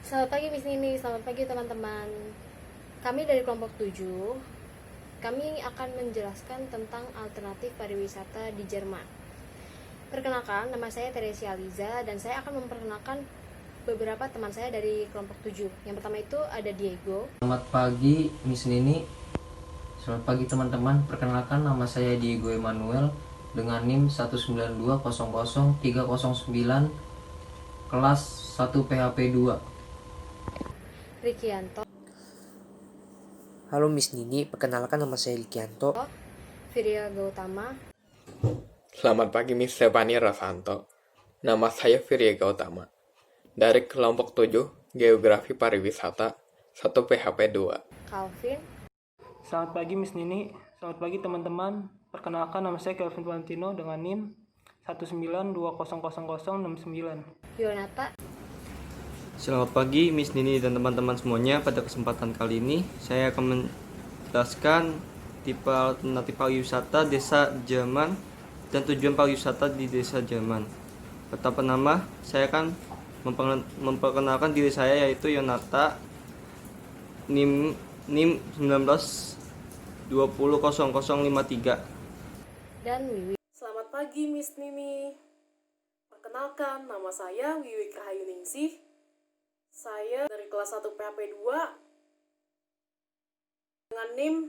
Selamat pagi Miss Nini, selamat pagi teman-teman. Kami dari kelompok 7, kami akan menjelaskan tentang alternatif pariwisata di Jerman. Perkenalkan, nama saya Teresia Liza dan saya akan memperkenalkan beberapa teman saya dari kelompok 7. Yang pertama itu ada Diego. Selamat pagi Miss Nini. Selamat pagi teman-teman. Perkenalkan, nama saya Diego Emmanuel dengan NIM 192000309 kelas 1 PHP 2. Rikianto, Halo Miss Nini, perkenalkan nama saya Likianto. Viria Gautama, Selamat pagi Miss Stefani Rosanto. Nama saya Virya Gautama. Dari kelompok 7, Geografi Pariwisata, 1 PHP 2. Calvin, Selamat pagi Miss Nini, selamat pagi teman-teman. Perkenalkan nama saya Kelvin Valentino dengan NIM 192000069. Yonata, Selamat pagi Miss Nini dan teman-teman semuanya. Pada kesempatan kali ini saya akan menjelaskan tipe alternatif pariwisata desa Jerman dan tujuan pariwisata di desa Jerman. Pertama, saya akan memperkenalkan diri saya, yaitu Yonata, NIM 19200053. dan Wiwi. Selamat pagi Miss Nini. Perkenalkan, nama saya Wiwi Rahayuningsih. Saya dari kelas 1 PHP 2 dengan NIM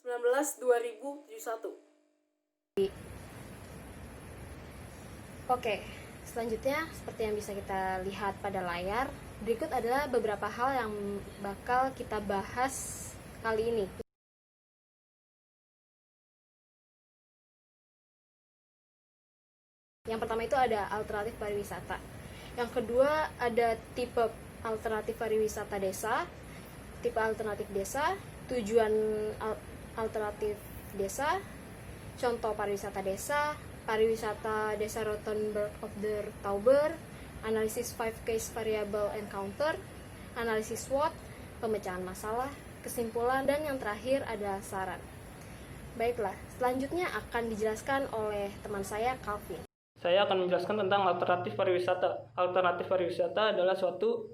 192071. Oke, selanjutnya seperti yang bisa kita lihat pada layar, berikut adalah beberapa hal yang bakal kita bahas kali ini. Yang pertama itu ada alternatif pariwisata. Yang kedua ada tipe alternatif pariwisata desa, tipe alternatif desa, tujuan alternatif desa, contoh pariwisata desa Rothenburg of der Tauber, analisis 5 case variable encounter, analisis SWOT, pemecahan masalah, kesimpulan, dan yang terakhir adalah saran. Baiklah, selanjutnya akan dijelaskan oleh teman saya, Calvin. Saya akan menjelaskan tentang alternatif pariwisata. Alternatif pariwisata adalah suatu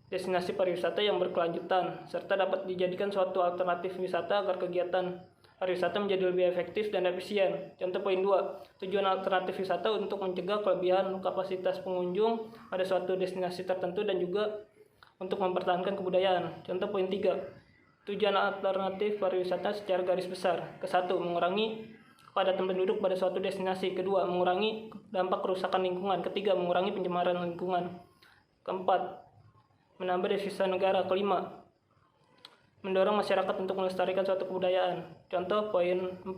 destinasi pariwisata yang berkelanjutan, serta dapat dijadikan suatu alternatif wisata agar kegiatan pariwisata menjadi lebih efektif dan efisien. Contoh poin 2, tujuan alternatif wisata untuk mencegah kelebihan kapasitas pengunjung pada suatu destinasi tertentu dan juga untuk mempertahankan kebudayaan. Contoh poin 3, tujuan alternatif pariwisata secara garis besar. Ke-1, mengurangi kepadatan penduduk pada suatu destinasi. Kedua, mengurangi dampak kerusakan lingkungan. Ketiga, mengurangi pencemaran lingkungan. Keempat, menambah devisa negara. Kelima, mendorong masyarakat untuk melestarikan suatu kebudayaan. Contoh poin 4.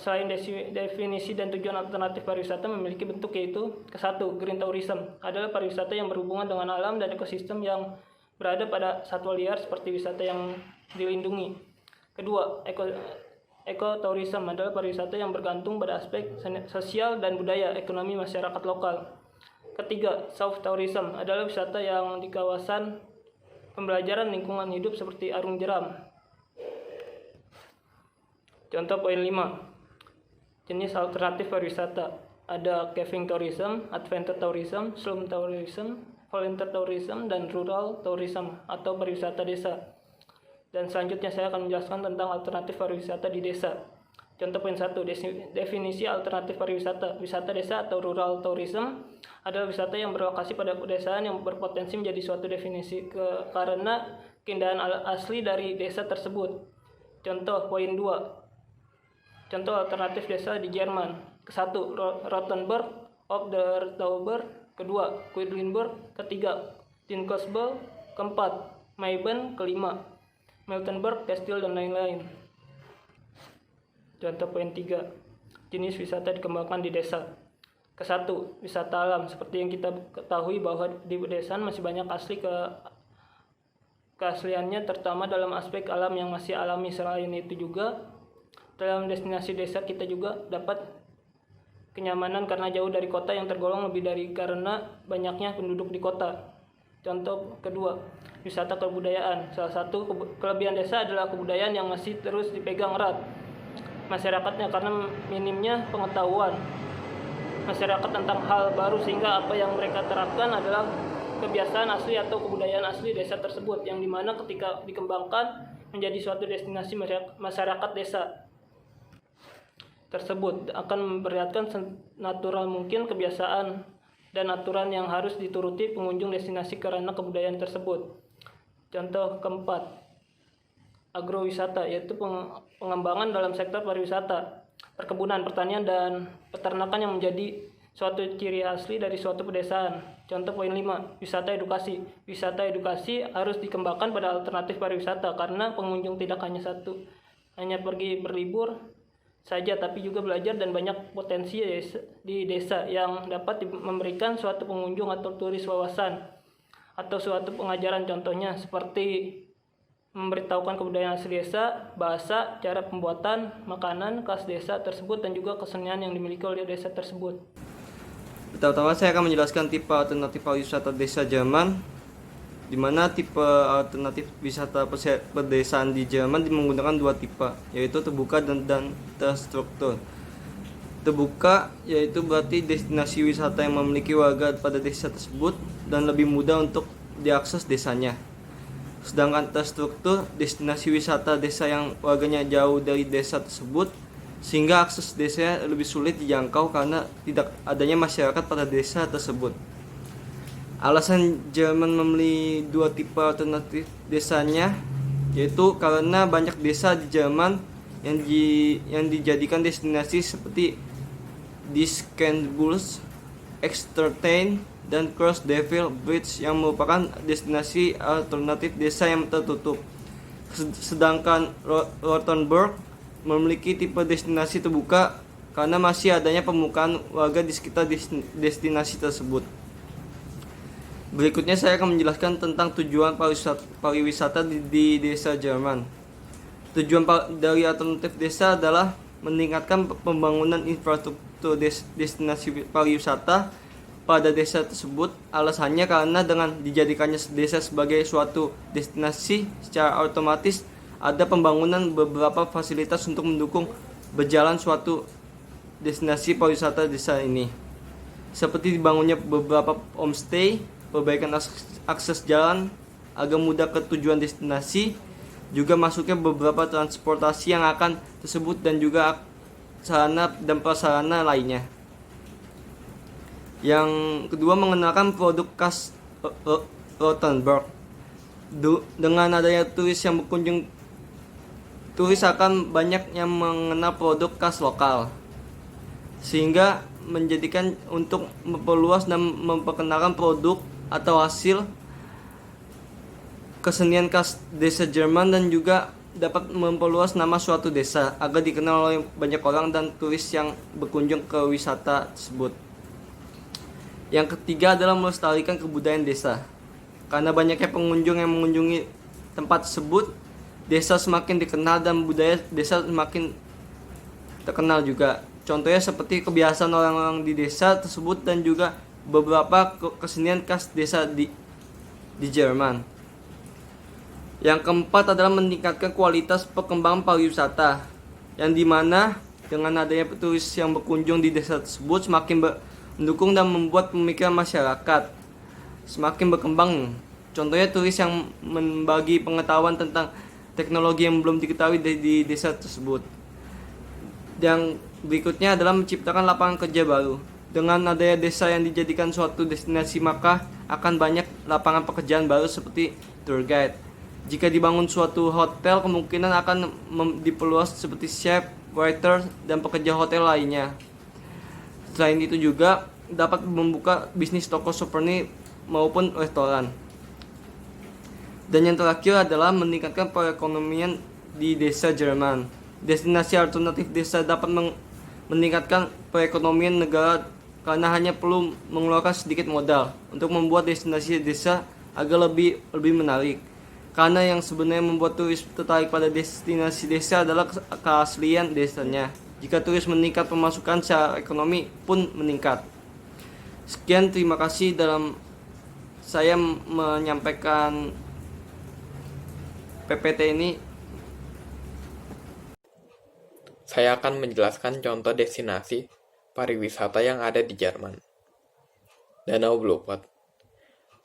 Selain definisi dan tujuan alternatif pariwisata memiliki bentuk, yaitu ke-1, green tourism adalah pariwisata yang berhubungan dengan alam dan ekosistem yang berada pada satwa liar seperti wisata yang dilindungi. Kedua, ekotourism adalah pariwisata yang bergantung pada aspek sosial dan budaya ekonomi masyarakat lokal. Ketiga, soft tourism adalah wisata yang di kawasan pembelajaran lingkungan hidup seperti arung jeram. Contoh poin 5. Jenis alternatif pariwisata. Ada camping tourism, adventure tourism, slum tourism, volunteer tourism, dan rural tourism atau pariwisata desa. Dan selanjutnya saya akan menjelaskan tentang alternatif pariwisata di desa. Contoh poin 1, definisi alternatif pariwisata. Wisata desa atau rural tourism adalah wisata yang berlokasi pada pedesaan yang berpotensi menjadi suatu definisi karena keindahan asli dari desa tersebut. Contoh poin 2, contoh alternatif desa di Jerman. Ke-1, Rothenburg of der Tauber. Kedua, Quedlinburg. Ketiga, Tinkosbel. Keempat, Mayben. Kelima, Miltenberg, Kastil, dan lain-lain. Contoh poin 3, jenis wisata dikembangkan di desa. Ke-1, wisata alam. Seperti yang kita ketahui bahwa di pedesaan masih banyak keasliannya, terutama dalam aspek alam yang masih alami. Selain itu juga, dalam destinasi desa kita juga dapat kenyamanan karena jauh dari kota yang tergolong lebih dari karena banyaknya penduduk di kota. Contoh kedua, wisata kebudayaan. Salah satu kelebihan desa adalah kebudayaan yang masih terus dipegang erat masyarakatnya karena minimnya pengetahuan masyarakat tentang hal baru, sehingga apa yang mereka terapkan adalah kebiasaan asli atau kebudayaan asli desa tersebut, yang dimana ketika dikembangkan menjadi suatu destinasi masyarakat desa tersebut akan memperlihatkan natural mungkin kebiasaan dan aturan yang harus dituruti pengunjung destinasi karena kebudayaan tersebut. Contoh keempat, agrowisata, yaitu pengembangan dalam sektor pariwisata, perkebunan, pertanian, dan peternakan yang menjadi suatu ciri asli dari suatu pedesaan. Contoh poin 5, wisata edukasi. Wisata edukasi harus dikembangkan pada alternatif pariwisata karena pengunjung tidak hanya pergi berlibur saja, tapi juga belajar dan banyak potensi di desa yang dapat memberikan suatu pengunjung atau turis wawasan atau suatu pengajaran, contohnya seperti memberitahukan kebudayaan asli desa, bahasa, cara pembuatan makanan khas desa tersebut, dan juga kesenian yang dimiliki oleh desa tersebut. Pertama-tama saya akan menjelaskan tipe alternatif pariwisata desa Jerman, di mana tipe alternatif wisata pedesaan di Jerman menggunakan dua tipe, yaitu terbuka dan terstruktur. Terbuka yaitu berarti destinasi wisata yang memiliki warga pada desa tersebut dan lebih mudah untuk diakses desanya. Sedangkan terstruktur, destinasi wisata desa yang warganya jauh dari desa tersebut, sehingga akses desanya lebih sulit dijangkau karena tidak adanya masyarakat pada desa tersebut. Alasan Jerman memilih dua tipe alternatif desanya yaitu karena banyak desa di Jerman yang dijadikan destinasi seperti Diskenbus, Extertain, dan Cross Devil Bridge yang merupakan destinasi alternatif desa yang tertutup. Sedangkan Rothenburg memiliki tipe destinasi terbuka karena masih adanya pemukaan warga di sekitar destinasi tersebut. Berikutnya saya akan menjelaskan tentang tujuan pariwisata di desa Jerman. Tujuan dari alternatif desa adalah meningkatkan pembangunan infrastruktur destinasi pariwisata pada desa tersebut. Alasannya karena dengan dijadikannya desa sebagai suatu destinasi, secara otomatis ada pembangunan beberapa fasilitas untuk mendukung berjalan suatu destinasi pariwisata desa ini. Seperti dibangunnya beberapa homestay, perbaikan akses jalan agar mudah ke tujuan destinasi, juga masuknya beberapa transportasi yang akan tersebut, dan juga sarana dan prasarana lainnya. Yang kedua, mengenalkan produk khas Rothenburg. Dengan adanya turis yang berkunjung, turis akan banyak yang mengenal produk khas lokal, sehingga menjadikan untuk memperluas dan memperkenalkan produk atau hasil kesenian khas desa Jerman, dan juga dapat memperluas nama suatu desa agar dikenal oleh banyak orang dan turis yang berkunjung ke wisata tersebut. Yang ketiga adalah melestarikan kebudayaan desa. Karena banyaknya pengunjung yang mengunjungi tempat tersebut, desa semakin dikenal dan budaya desa semakin terkenal juga. Contohnya seperti kebiasaan orang-orang di desa tersebut dan juga beberapa kesenian khas desa di Jerman. Yang keempat adalah meningkatkan kualitas perkembangan pariwisata, yang dimana dengan adanya turis yang berkunjung di desa tersebut semakin mendukung dan membuat pemikiran masyarakat semakin berkembang. Contohnya turis yang membagi pengetahuan tentang teknologi yang belum diketahui di desa tersebut. Yang berikutnya adalah menciptakan lapangan kerja baru. Dengan adanya desa yang dijadikan suatu destinasi, maka akan banyak lapangan pekerjaan baru seperti tour guide. Jika dibangun suatu hotel, kemungkinan akan diperluas seperti chef, waiter, dan pekerja hotel lainnya. Selain itu juga dapat membuka bisnis toko souvenir maupun restoran. Dan yang terakhir adalah meningkatkan perekonomian di desa Jerman. Destinasi alternatif desa dapat meningkatkan perekonomian negara karena hanya perlu mengeluarkan sedikit modal untuk membuat destinasi desa agar lebih menarik. Karena yang sebenarnya membuat turis tertarik pada destinasi desa adalah keaslian desanya. Jika turis meningkat, pemasukan secara ekonomi pun meningkat. Sekian, terima kasih dalam saya menyampaikan PPT ini. Saya akan menjelaskan contoh destinasi pariwisata yang ada di Jerman. Danau Bluepot.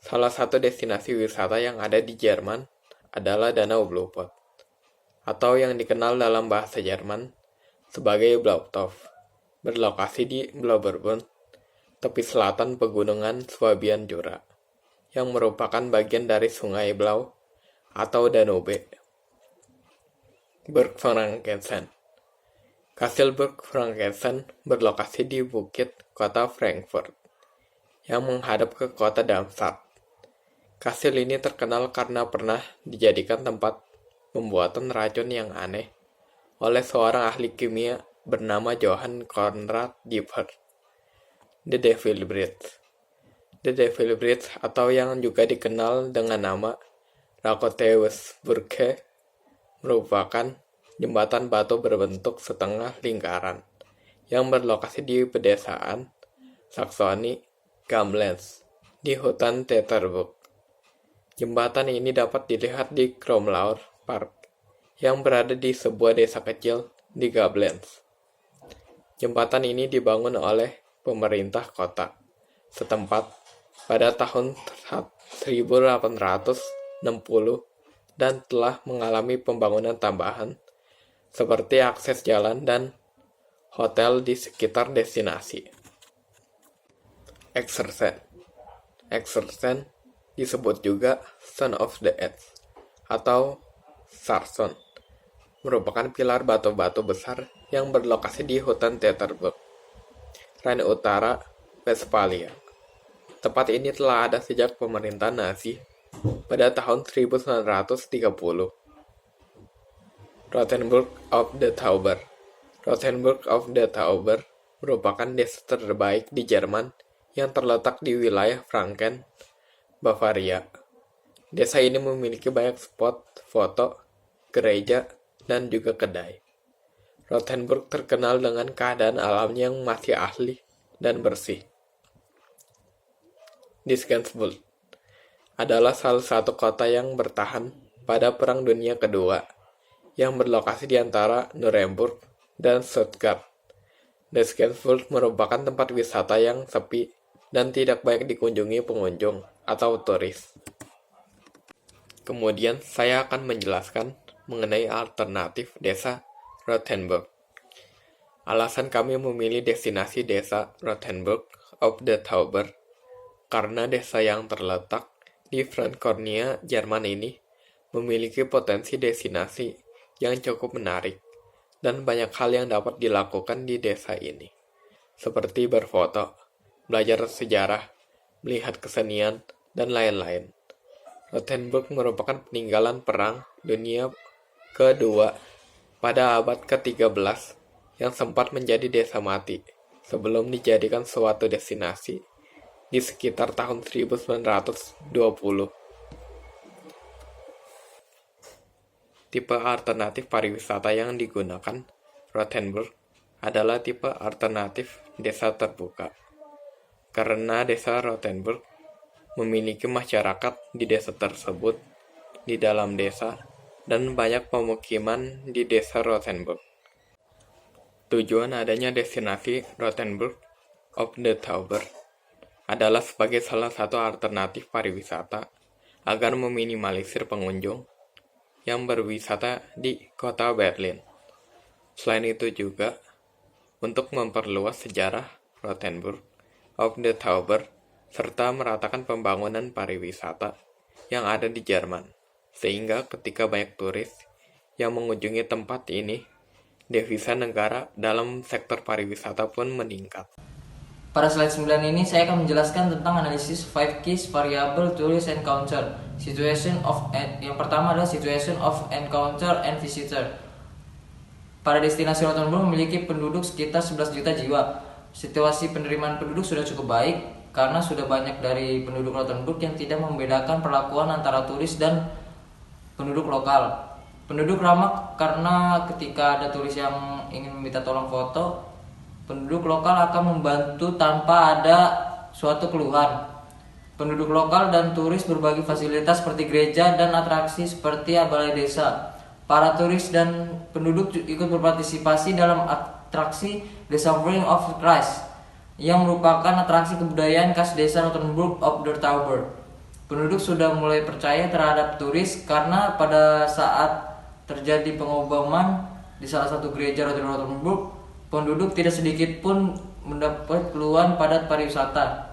Salah satu destinasi wisata yang ada di Jerman adalah Danau Bluepot, atau yang dikenal dalam bahasa Jerman sebagai Blautopf, berlokasi di Blauberbund, tepi selatan pegunungan Swabian Jura, yang merupakan bagian dari Sungai Blau atau Danube. Burg Frankenstein. Kastil Burg Frankenstein berlokasi di bukit kota Frankfurt, yang menghadap ke kota Darmstadt. Kastil ini terkenal karena pernah dijadikan tempat pembuatan racun yang aneh oleh seorang ahli kimia bernama Johann Conrad Diepert. The Devil Bridge. The Devil Bridge, atau yang juga dikenal dengan nama Rakoteusbrücke, merupakan jembatan batu berbentuk setengah lingkaran yang berlokasi di pedesaan Saxony Gamlens di hutan Teterburg. Jembatan ini dapat dilihat di Kromlauer Park yang berada di sebuah desa kecil di Gablenz. Jembatan ini dibangun oleh pemerintah kota setempat pada tahun 1860 dan telah mengalami pembangunan tambahan seperti akses jalan dan hotel di sekitar destinasi. Exersen. Exersen disebut juga Son of the Earth atau Sarson, merupakan pilar batu-batu besar yang berlokasi di hutan Teterburg, Rhine Utara, Westphalia. Tempat ini telah ada sejak pemerintahan Nazi pada tahun 1930. Rothenburg of the Tauber. Rothenburg of the Tauber merupakan desa terbaik di Jerman yang terletak di wilayah Franken, Bavaria. Desa ini memiliki banyak spot foto, gereja, dan juga kedai. Rothenburg terkenal dengan keadaan alamnya yang masih asli dan bersih. Dieskensburg adalah salah satu kota yang bertahan pada Perang Dunia Kedua, yang berlokasi di antara Nuremberg dan Stuttgart. Dieskensburg merupakan tempat wisata yang sepi dan tidak banyak dikunjungi pengunjung atau turis. Kemudian saya akan menjelaskan mengenai alternatif desa Rothenburg. Alasan kami memilih destinasi desa Rothenburg of the Tauber karena desa yang terletak di Franconia, Jerman ini memiliki potensi destinasi yang cukup menarik dan banyak hal yang dapat dilakukan di desa ini, seperti berfoto, belajar sejarah, melihat kesenian, dan lain-lain. Rothenburg merupakan peninggalan Perang Dunia Kedua pada abad ke-13 yang sempat menjadi desa mati sebelum dijadikan suatu destinasi di sekitar tahun 1920. Tipe alternatif pariwisata yang digunakan Rothenburg adalah tipe alternatif desa terbuka. Karena desa Rothenburg memiliki masyarakat di desa tersebut di dalam desa dan banyak pemukiman di desa Rothenburg. Tujuan adanya destinasi Rothenburg of the Tauber adalah sebagai salah satu alternatif pariwisata agar meminimalisir pengunjung yang berwisata di kota Berlin. Selain itu juga untuk memperluas sejarah Rothenburg of the Tauber serta meratakan pembangunan pariwisata yang ada di Jerman, sehingga ketika banyak turis yang mengunjungi tempat ini, devisa negara dalam sektor pariwisata pun meningkat. Pada slide 9 ini saya akan menjelaskan tentang analisis 5 keys variable tourist encounter. Yang pertama adalah situation of encounter and visitor. Pada destinasi Rothenburg memiliki penduduk sekitar 11 juta jiwa. Situasi penerimaan penduduk sudah cukup baik karena sudah banyak dari penduduk Rothenburg yang tidak membedakan perlakuan antara turis dan penduduk lokal. Penduduk ramah karena ketika ada turis yang ingin meminta tolong foto, penduduk lokal akan membantu tanpa ada suatu keluhan. Penduduk lokal dan turis berbagi fasilitas seperti gereja dan atraksi seperti balai desa. Para turis dan penduduk ikut berpartisipasi dalam atraksi The Sovereign of Christ yang merupakan atraksi kebudayaan khas desa Rothenburg op der Tauber. Penduduk sudah mulai percaya terhadap turis karena pada saat terjadi pengobaman di salah satu gereja Rothenburg, penduduk tidak sedikit pun mendapat keluhan padat pariwisata.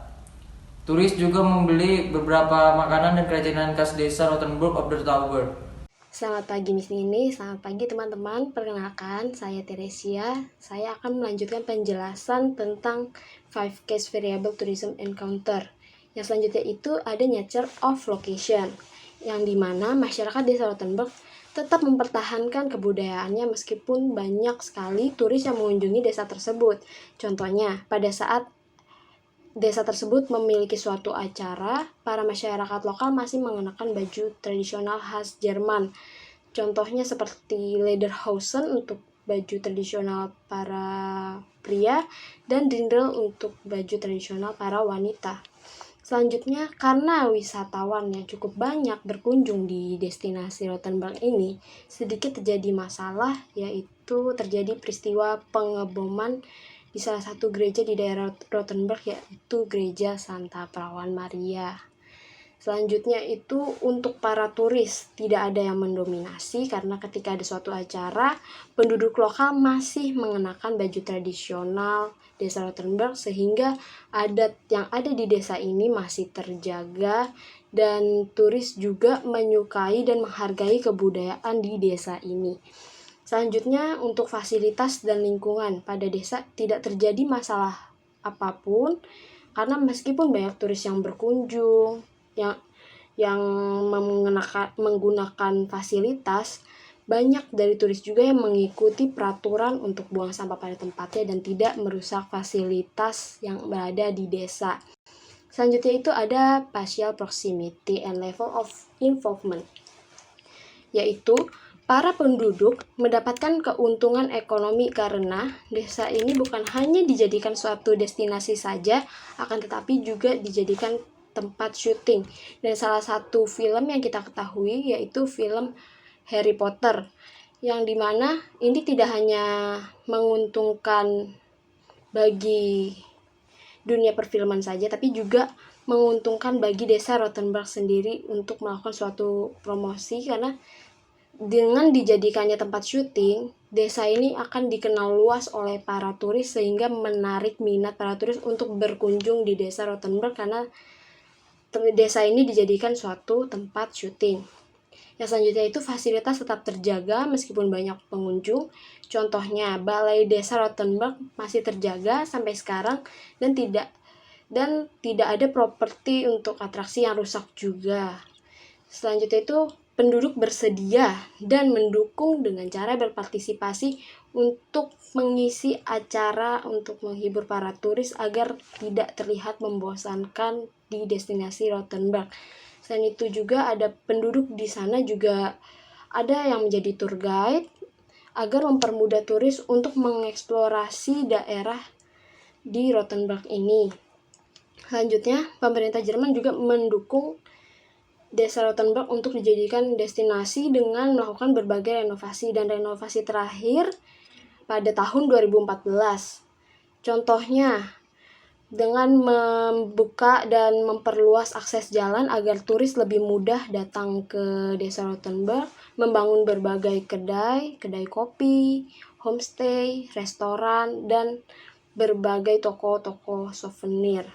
Turis juga membeli beberapa makanan dan kerajinan khas desa Rothenburg op der Tauber. Selamat pagi Miss Nini, selamat pagi teman-teman. Perkenalkan, saya Teresia. Saya akan melanjutkan penjelasan tentang 5 case variable tourism encounter. Yang selanjutnya itu ada nature of location, yang dimana masyarakat desa Rothenburg tetap mempertahankan kebudayaannya meskipun banyak sekali turis yang mengunjungi desa tersebut. Contohnya, pada saat desa tersebut memiliki suatu acara, para masyarakat lokal masih mengenakan baju tradisional khas Jerman. Contohnya seperti lederhosen untuk baju tradisional para pria dan dirndl untuk baju tradisional para wanita. Selanjutnya, karena wisatawan yang cukup banyak berkunjung di destinasi Rothenburg ini, sedikit terjadi masalah, yaitu terjadi peristiwa pengeboman di salah satu gereja di daerah Rothenburg, yaitu Gereja Santa Perawan Maria. Selanjutnya itu untuk para turis tidak ada yang mendominasi karena ketika ada suatu acara, penduduk lokal masih mengenakan baju tradisional desa Rothenburg sehingga adat yang ada di desa ini masih terjaga dan turis juga menyukai dan menghargai kebudayaan di desa ini. Selanjutnya untuk fasilitas dan lingkungan pada desa tidak terjadi masalah apapun karena meskipun banyak turis yang berkunjung yang menggunakan fasilitas, banyak dari turis juga yang mengikuti peraturan untuk buang sampah pada tempatnya dan tidak merusak fasilitas yang berada di desa. Selanjutnya itu ada spatial proximity and level of involvement, yaitu para penduduk mendapatkan keuntungan ekonomi karena desa ini bukan hanya dijadikan suatu destinasi saja, akan tetapi juga dijadikan tempat syuting. Dan salah satu film yang kita ketahui yaitu film Harry Potter, yang dimana ini tidak hanya menguntungkan bagi dunia perfilman saja, tapi juga menguntungkan bagi desa Rothenburg sendiri untuk melakukan suatu promosi karena dengan dijadikannya tempat syuting, desa ini akan dikenal luas oleh para turis sehingga menarik minat para turis untuk berkunjung di desa Rothenburg karena desa ini dijadikan suatu tempat syuting. Yang selanjutnya itu fasilitas tetap terjaga meskipun banyak pengunjung. Contohnya, Balai Desa Rothenburg masih terjaga sampai sekarang dan tidak ada properti untuk atraksi yang rusak juga. Selanjutnya itu penduduk bersedia dan mendukung dengan cara berpartisipasi untuk mengisi acara untuk menghibur para turis agar tidak terlihat membosankan di destinasi Rothenburg. Selain itu juga ada penduduk di sana juga ada yang menjadi tour guide agar mempermudah turis untuk mengeksplorasi daerah di Rothenburg ini. Selanjutnya, pemerintah Jerman juga mendukung desa Rothenburg untuk dijadikan destinasi dengan melakukan berbagai renovasi dan renovasi terakhir pada tahun 2014. Contohnya, dengan membuka dan memperluas akses jalan agar turis lebih mudah datang ke desa Rothenburg, membangun berbagai kedai kopi, homestay, restoran, dan berbagai toko-toko souvenir.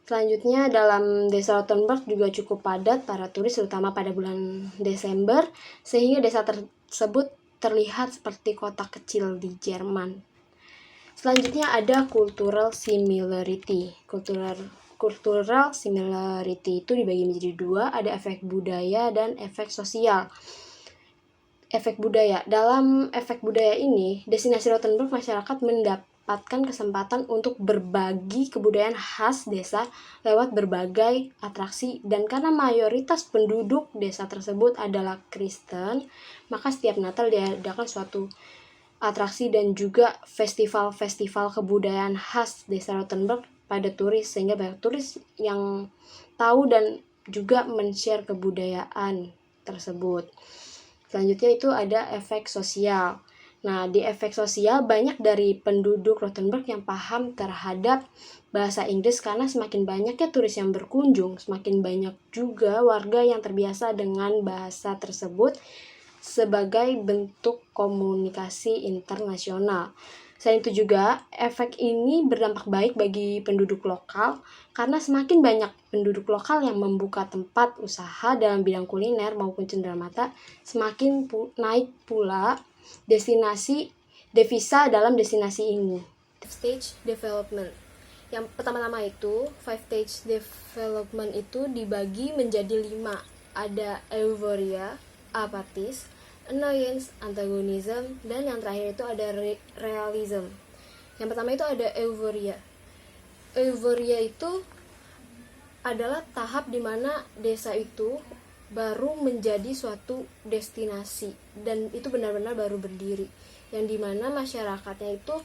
Selanjutnya, dalam desa Rothenburg juga cukup padat para turis terutama pada bulan Desember, sehingga desa tersebut terlihat seperti kota kecil di Jerman. Selanjutnya ada cultural similarity. Cultural similarity itu dibagi menjadi dua, ada efek budaya dan efek sosial. Efek budaya. Dalam efek budaya ini, destinasi Rothenburg masyarakat mendapatkan kesempatan untuk berbagi kebudayaan khas desa lewat berbagai atraksi, dan karena mayoritas penduduk desa tersebut adalah Kristen, maka setiap Natal diadakan suatu atraksi dan juga festival-festival kebudayaan khas desa Rothenburg pada turis, sehingga banyak turis yang tahu dan juga men-share kebudayaan tersebut. Selanjutnya itu ada efek sosial. Nah, di efek sosial banyak dari penduduk Rothenburg yang paham terhadap bahasa Inggris karena semakin banyaknya turis yang berkunjung, semakin banyak juga warga yang terbiasa dengan bahasa tersebut sebagai bentuk komunikasi internasional. Selain itu juga, efek ini berdampak baik bagi penduduk lokal karena semakin banyak penduduk lokal yang membuka tempat usaha dalam bidang kuliner maupun cenderamata, semakin naik pula destinasi devisa dalam destinasi ini. Stage development. Yang pertama-tama itu, five stage development itu dibagi menjadi 5. Ada euphoria, apatis, annoyance, antagonism, dan yang terakhir itu ada realism. Yang pertama itu ada euphoria. Euphoria itu adalah tahap di mana desa itu baru menjadi suatu destinasi dan itu benar-benar baru berdiri, yang dimana masyarakatnya itu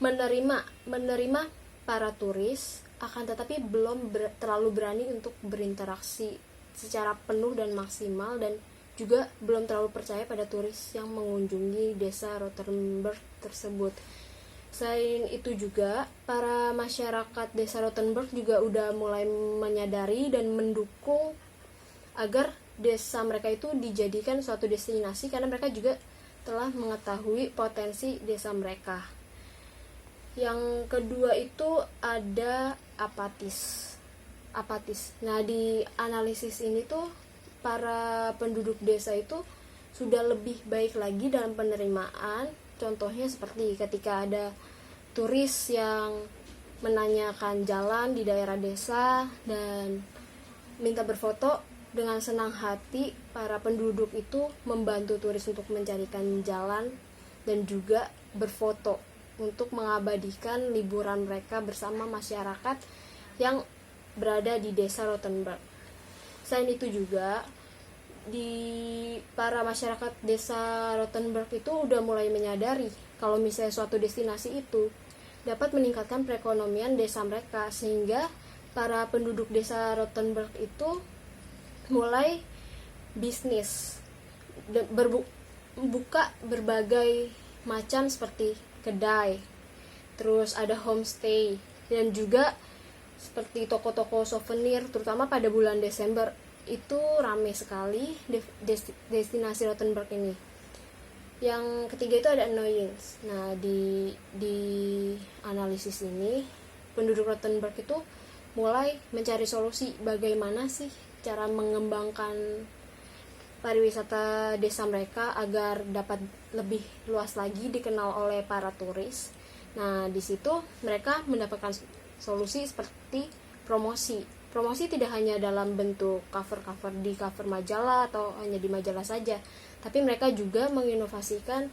menerima para turis, akan tetapi belum terlalu berani untuk berinteraksi secara penuh dan maksimal, dan juga belum terlalu percaya pada turis yang mengunjungi desa Rothenburg tersebut. Selain itu juga, para masyarakat desa Rothenburg juga udah mulai menyadari dan mendukung agar desa mereka itu dijadikan suatu destinasi karena mereka juga telah mengetahui potensi desa mereka. Yang kedua itu ada apatis. Nah, di analisis ini tuh para penduduk desa itu sudah lebih baik lagi dalam penerimaan. Contohnya seperti ketika ada turis yang menanyakan jalan di daerah desa dan minta berfoto, dengan senang hati para penduduk itu membantu turis untuk mencarikan jalan dan juga berfoto untuk mengabadikan liburan mereka bersama masyarakat yang berada di desa Rothenburg. Selain itu juga, para masyarakat desa Rothenburg itu udah mulai menyadari kalau misalnya suatu destinasi itu dapat meningkatkan perekonomian desa mereka, sehingga para penduduk desa Rothenburg itu mulai bisnis, buka berbagai macam seperti kedai, terus ada homestay, dan juga seperti toko-toko souvenir, terutama pada bulan Desember itu ramai sekali destinasi Rothenburg ini. Yang ketiga itu ada annoyance. Nah, di analisis ini penduduk Rothenburg itu mulai mencari solusi bagaimana sih cara mengembangkan pariwisata desa mereka agar dapat lebih luas lagi dikenal oleh para turis. Nah, di situ mereka mendapatkan solusi seperti promosi. Promosi tidak hanya dalam bentuk cover di cover majalah atau hanya di majalah saja, tapi mereka juga menginovasikan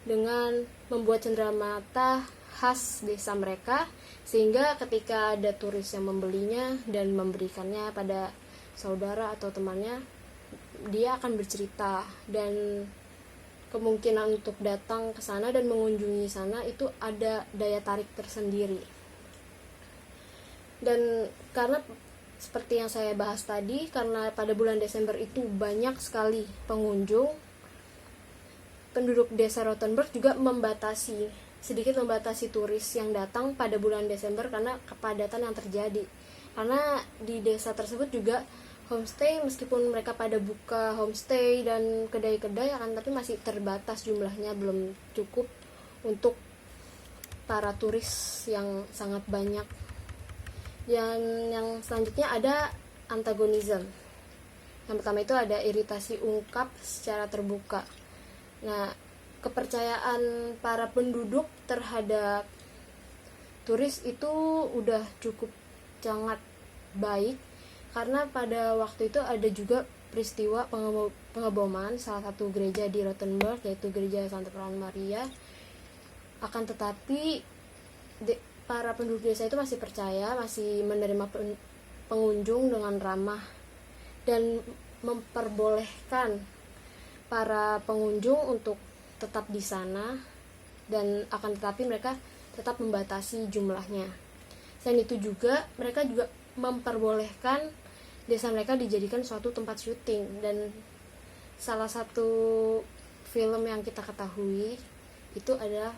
dengan membuat cenderamata khas desa mereka, sehingga ketika ada turis yang membelinya dan memberikannya pada saudara atau temannya, dia akan bercerita dan kemungkinan untuk datang ke sana dan mengunjungi sana itu ada daya tarik tersendiri. Dan karena seperti yang saya bahas tadi, karena pada bulan Desember itu banyak sekali pengunjung, penduduk desa Rothenburg juga sedikit membatasi turis yang datang pada bulan Desember karena kepadatan yang terjadi. Karena di desa tersebut juga homestay, meskipun mereka pada buka homestay dan kedai-kedai, tapi masih terbatas jumlahnya, belum cukup untuk para turis yang sangat banyak. Yang selanjutnya ada antagonism. Yang pertama itu ada iritasi ungkap secara terbuka. Nah, kepercayaan para penduduk terhadap turis itu udah cukup sangat baik, karena pada waktu itu ada juga peristiwa pengeboman salah satu gereja di Rothenburg, yaitu gereja Santa Peran Maria. Akan tetapi para penduduk desa itu masih percaya, masih menerima pengunjung dengan ramah dan memperbolehkan para pengunjung untuk tetap di sana, dan akan tetapi mereka tetap membatasi jumlahnya. Selain itu juga, mereka juga memperbolehkan desa mereka dijadikan suatu tempat syuting, dan salah satu film yang kita ketahui itu adalah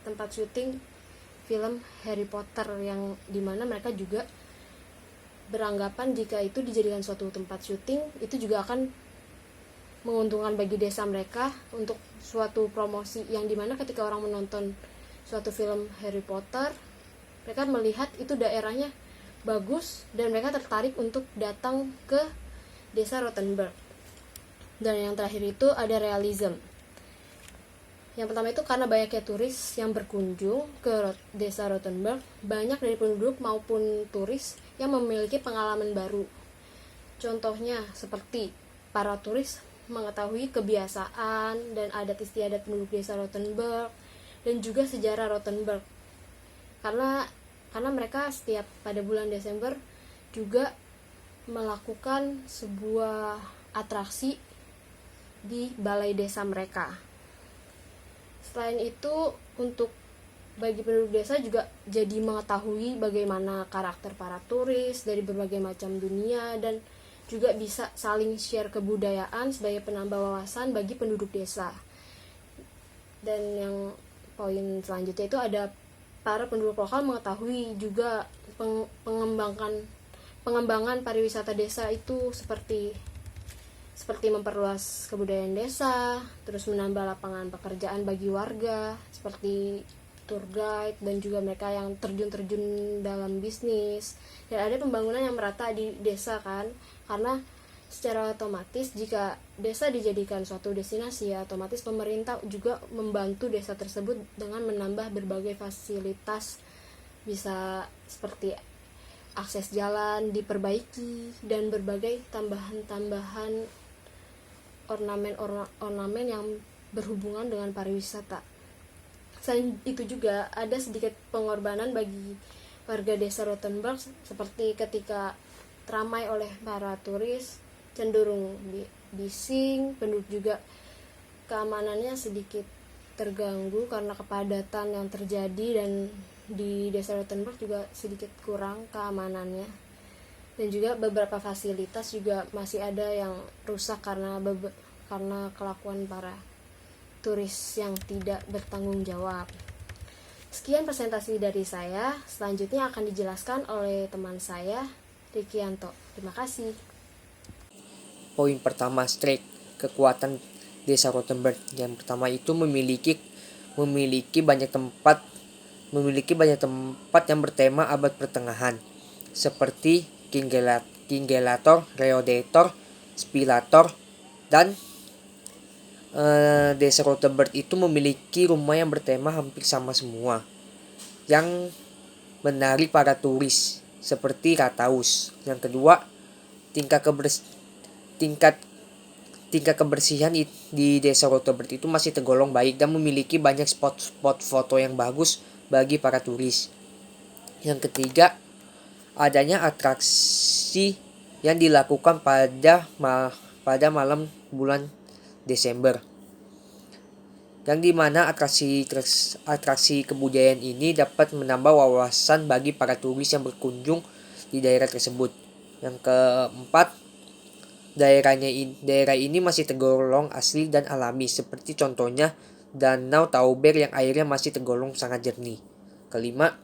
tempat syuting film Harry Potter, yang dimana mereka juga beranggapan jika itu dijadikan suatu tempat syuting itu juga akan menguntungkan bagi desa mereka untuk suatu promosi, yang dimana ketika orang menonton suatu film Harry Potter, mereka melihat itu daerahnya bagus dan mereka tertarik untuk datang ke desa Rothenburg. Dan yang terakhir itu ada realism. Yang pertama itu karena banyaknya turis yang berkunjung ke desa Rothenburg, banyak dari penduduk maupun turis yang memiliki pengalaman baru. Contohnya seperti para turis mengetahui kebiasaan dan adat istiadat penduduk desa Rothenburg dan juga sejarah Rothenburg. Karena mereka setiap pada bulan Desember juga melakukan sebuah atraksi di balai desa mereka. Selain itu, untuk bagi penduduk desa juga jadi mengetahui bagaimana karakter para turis dari berbagai macam dunia, dan juga bisa saling share kebudayaan sebagai penambah wawasan bagi penduduk desa. Dan yang poin selanjutnya itu ada para penduduk lokal mengetahui juga pengembangan pariwisata desa itu seperti memperluas kebudayaan desa, terus menambah lapangan pekerjaan bagi warga seperti tour guide dan juga mereka yang terjun dalam bisnis. Dan ada pembangunan yang merata di desa kan, karena secara otomatis jika desa dijadikan suatu destinasi, ya otomatis pemerintah juga membantu desa tersebut dengan menambah berbagai fasilitas, bisa seperti akses jalan diperbaiki dan berbagai tambahan ornamen yang berhubungan dengan pariwisata. Selain itu juga ada sedikit pengorbanan bagi warga desa Rothenburg, seperti ketika teramai oleh para turis cenderung bising, penduduk juga keamanannya sedikit terganggu karena kepadatan yang terjadi, dan di desa Rothenburg juga sedikit kurang keamanannya, dan juga beberapa fasilitas juga masih ada yang rusak karena kelakuan para turis yang tidak bertanggung jawab. Sekian presentasi dari saya, selanjutnya akan dijelaskan oleh teman saya Rikianto. Terima kasih. Poin pertama, strike kekuatan desa Rothenburg. Yang pertama itu memiliki banyak tempat yang bertema abad pertengahan, seperti Kingelator, Reodator, Spilator, dan desa Rothenburg itu memiliki rumah yang bertema hampir sama semua, yang menarik para turis seperti Rathaus. Yang kedua, tingkat kebersihan di desa Rothenburg itu masih tergolong baik dan memiliki banyak spot-spot foto yang bagus bagi para turis. Yang ketiga, adanya atraksi yang dilakukan pada malam bulan Desember, yang dimana atraksi kebudayaan ini dapat menambah wawasan bagi para turis yang berkunjung di daerah tersebut. Yang keempat, daerah ini masih tergolong asli dan alami, seperti contohnya Danau Tauber yang airnya masih tergolong sangat jernih. Kelima,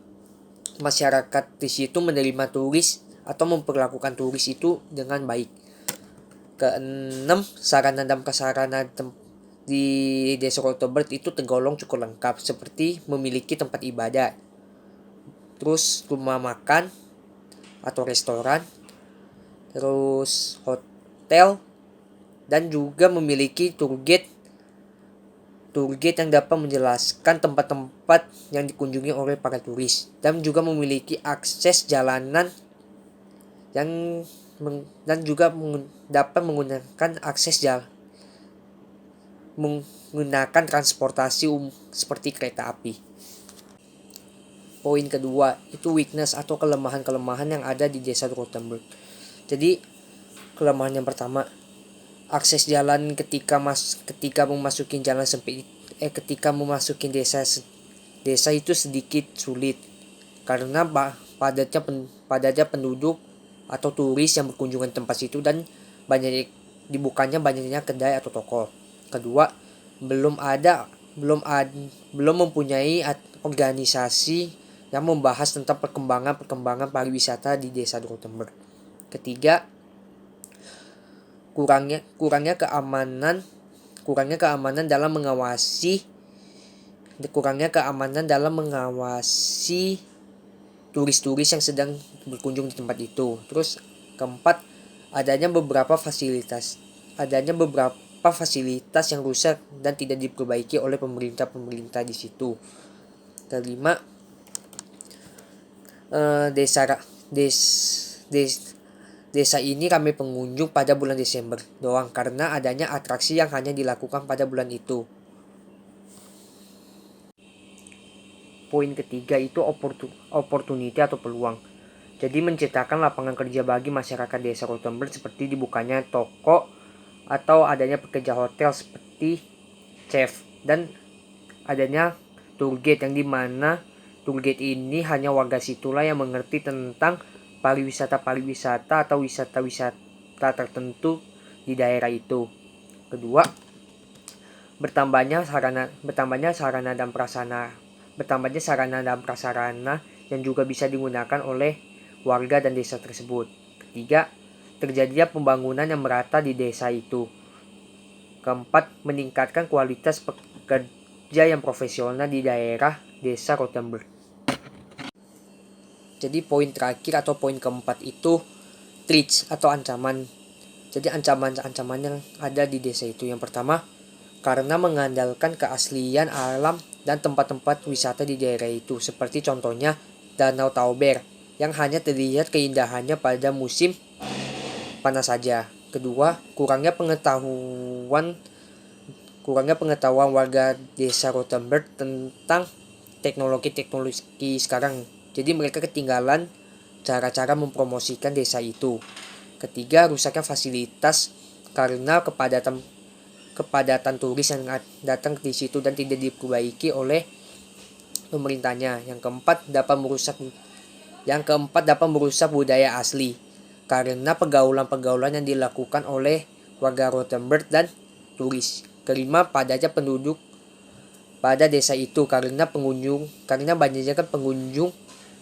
masyarakat di situ menerima turis atau memperlakukan turis itu dengan baik. Keenam, sarana dan prasarana di desa Rothenburg itu tergolong cukup lengkap, seperti memiliki tempat ibadah, terus rumah makan atau restoran, terus hotel, dan juga memiliki tour guide yang dapat menjelaskan tempat-tempat yang dikunjungi oleh para turis, dan juga memiliki akses jalanan dan juga dapat menggunakan menggunakan transportasi seperti kereta api. Poin kedua itu weakness atau kelemahan-kelemahan yang ada di desa Rothenburg. Jadi kelemahan yang pertama, akses jalan ketika memasuki jalan sempit, ketika memasuki desa itu sedikit sulit karena padatnya penduduk atau turis yang berkunjungan tempat situ, dan banyaknya kedai atau toko. Kedua, belum belum mempunyai organisasi yang membahas tentang perkembangan pariwisata di desa Rottenberg. Ketiga, kurangnya keamanan dalam mengawasi turis-turis yang sedang berkunjung di tempat itu. Terus keempat, adanya beberapa fasilitas yang rusak dan tidak diperbaiki oleh pemerintah di situ. Kelima, desa ini ramai pengunjung pada bulan Desember doang karena adanya atraksi yang hanya dilakukan pada bulan itu. Poin ketiga itu opportunity atau peluang. Jadi menciptakan lapangan kerja bagi masyarakat desa Rottenberg seperti dibukanya toko atau adanya pekerja hotel seperti chef, dan adanya tour guide yang dimana tour guide ini hanya warga situlah yang mengerti tentang pariwisata atau wisata tertentu di daerah itu. Kedua, bertambahnya sarana dan prasarana yang juga bisa digunakan oleh warga dan desa tersebut. Ketiga, terjadinya pembangunan yang merata di desa itu. Keempat, meningkatkan kualitas pekerja yang profesional di daerah desa Rottenberg. Jadi poin terakhir atau poin keempat itu threats atau ancaman. Jadi ancaman yang ada di desa itu. Yang pertama, karena mengandalkan keaslian alam dan tempat-tempat wisata di daerah itu, seperti contohnya Danau Tauber yang hanya terlihat keindahannya pada musim panas saja. Kedua, kurangnya pengetahuan warga desa Rottenberg tentang teknologi sekarang. Jadi mereka ketinggalan cara-cara mempromosikan desa itu. Ketiga, rusaknya fasilitas karena kepadatan turis yang datang di situ dan tidak diperbaiki oleh pemerintahnya. Yang keempat dapat merusak budaya asli karena pergaulan yang dilakukan oleh warga Rottenberg dan turis. Kelima, padatnya penduduk pada desa itu karena banyaknya pengunjung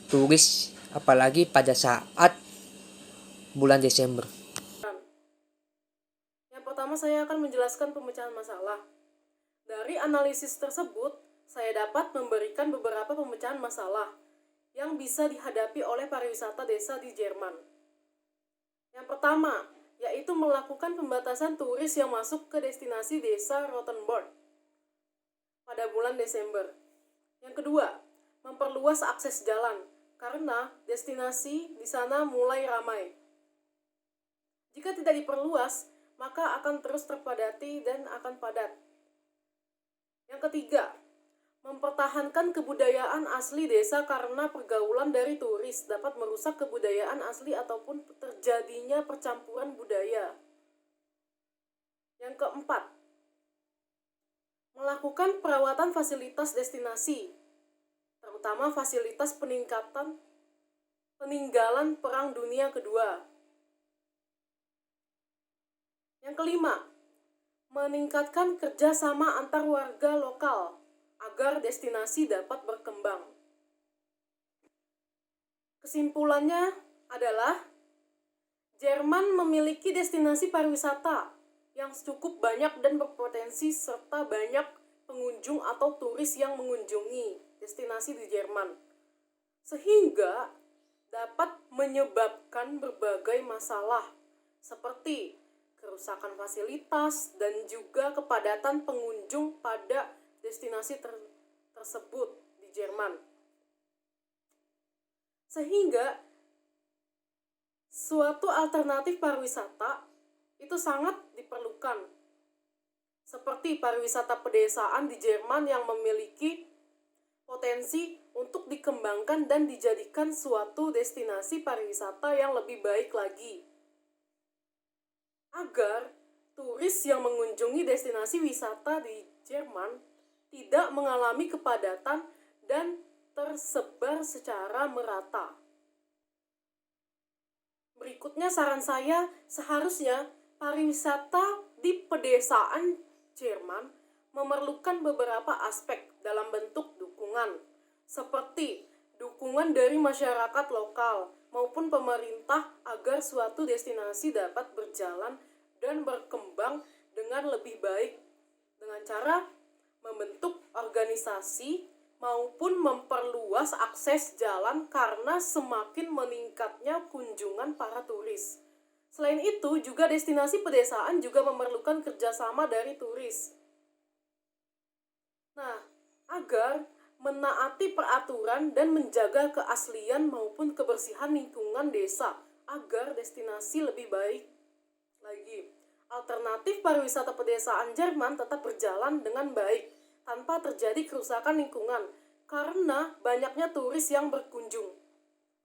turis apalagi pada saat bulan Desember. Yang pertama, saya akan menjelaskan pemecahan masalah. Dari analisis tersebut, saya dapat memberikan beberapa pemecahan masalah yang bisa dihadapi oleh pariwisata desa di Jerman. Yang pertama, yaitu melakukan pembatasan turis yang masuk ke destinasi desa Rottenberg pada bulan Desember. Yang kedua, memperluas akses jalan karena destinasi di sana mulai ramai. Jika tidak diperluas, maka akan terus terpadati dan akan padat. Yang ketiga, mempertahankan kebudayaan asli desa karena pergaulan dari turis dapat merusak kebudayaan asli ataupun terjadinya percampuran budaya. Yang keempat, melakukan perawatan fasilitas destinasi, terutama fasilitas peninggalan Perang Dunia Kedua. Yang kelima, meningkatkan kerjasama antar warga lokal agar destinasi dapat berkembang. Kesimpulannya adalah Jerman memiliki destinasi pariwisata yang cukup banyak dan berpotensi serta banyak pengunjung atau turis yang mengunjungi destinasi di Jerman, sehingga dapat menyebabkan berbagai masalah seperti kerusakan fasilitas dan juga kepadatan pengunjung pada destinasi tersebut di Jerman. Sehingga suatu alternatif pariwisata itu sangat diperlukan. Seperti pariwisata pedesaan di Jerman yang memiliki potensi untuk dikembangkan dan dijadikan suatu destinasi pariwisata yang lebih baik lagi. Agar turis yang mengunjungi destinasi wisata di Jerman tidak mengalami kepadatan dan tersebar secara merata. Berikutnya saran saya, seharusnya pariwisata di pedesaan Jerman memerlukan beberapa aspek dalam bentuk dukungan, seperti dukungan dari masyarakat lokal maupun pemerintah agar suatu destinasi dapat berjalan dan berkembang dengan lebih baik dengan cara membentuk organisasi maupun memperluas akses jalan karena semakin meningkatnya kunjungan para turis. Selain itu, juga destinasi pedesaan juga memerlukan kerjasama dari turis. Nah, agar menaati peraturan dan menjaga keaslian maupun kebersihan lingkungan desa agar destinasi lebih baik lagi. Alternatif pariwisata pedesaan Jerman tetap berjalan dengan baik tanpa terjadi kerusakan lingkungan karena banyaknya turis yang berkunjung.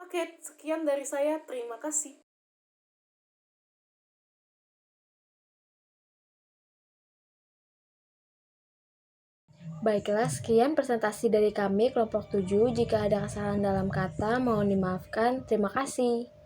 Oke, sekian dari saya. Terima kasih. Baiklah, sekian presentasi dari kami kelompok 7. Jika ada kesalahan dalam kata, mohon dimaafkan. Terima kasih.